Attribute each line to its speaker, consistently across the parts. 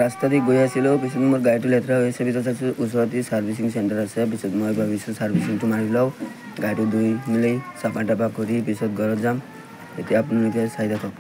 Speaker 1: ৰাস্তা দি গৈ আছিলোঁ, পিছত মোৰ গাড়ীটো লেতেৰা হৈ আছে, পিছত চাইছোঁ ওচৰতে ছাৰ্ভিচিং চেণ্টাৰ আছে, পিছত মই ভাবিছোঁ ছাৰ্ভিচিংটো মাৰি লওঁ, গাড়ীটো ধুই মেলি চাফা টাফা কৰি পিছত ঘৰত যাম। এতিয়া আপোনালোকে চাই থাকক।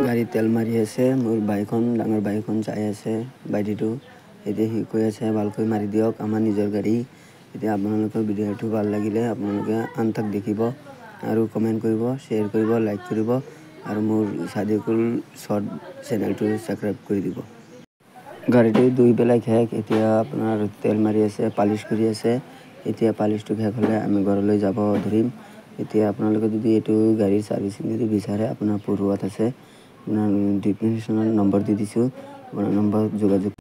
Speaker 1: গাড়ী তেল মাৰি আছে, মোৰ বাইকখন ডাঙৰ বাইকখন চাই আছে বাইটিটো। এতিয়া সি কৈ আছে ভালকৈ মাৰি দিয়ক, আমাৰ নিজৰ গাড়ী। এতিয়া আপোনালোকৰ ভিডিঅ'টো ভাল লাগিলে আপোনালোকে আনতাক দেখিব আৰু কমেণ্ট কৰিব, শ্বেয়াৰ কৰিব, লাইক কৰিব আৰু মোৰ চাদিকুল শ্বৰ্ট চেনেলটো ছাবস্ক্ৰাইব কৰি দিব। গাড়ীটো ধুই পেলাই শেষ, এতিয়া আপোনাৰ তেল মাৰি আছে, পালিচ কৰি আছে। এতিয়া পালিচটো শেষ হ'লে আমি ঘৰলৈ যাব ধৰিম। এতিয়া আপোনালোকে যদি এইটো গাড়ীৰ ছাৰ্ভিচিং যদি বিচাৰে, আপোনাৰ পৰুৱাত আছে, আপোনাৰ ডিছক্ৰিপশ্যনত নম্বৰ দি দিছোঁ, আপোনাৰ নম্বৰত যোগাযোগ।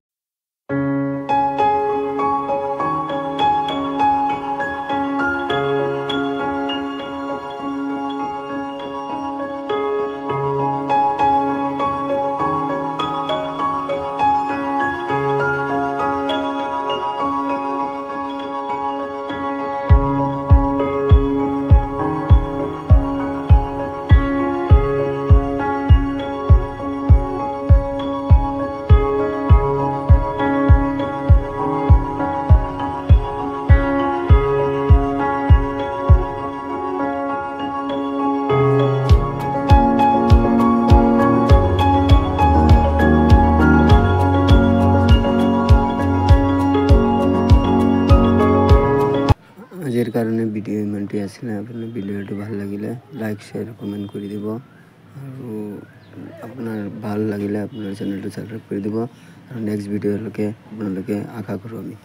Speaker 1: আজিৰ কাৰণে ভিডিঅ' ইমানটোৱে আছিলে। আপোনাৰ ভিডিঅ'টো ভাল লাগিলে লাইক শ্বেয়াৰ কমেণ্ট কৰি দিব আৰু আপোনাৰ ভাল লাগিলে আপোনাৰ চেনেলটো ছাবস্ক্ৰাইব কৰি দিব আৰু নেক্সট ভিডিঅ'লৈকে আপোনালোকে আশা কৰোঁ আমি।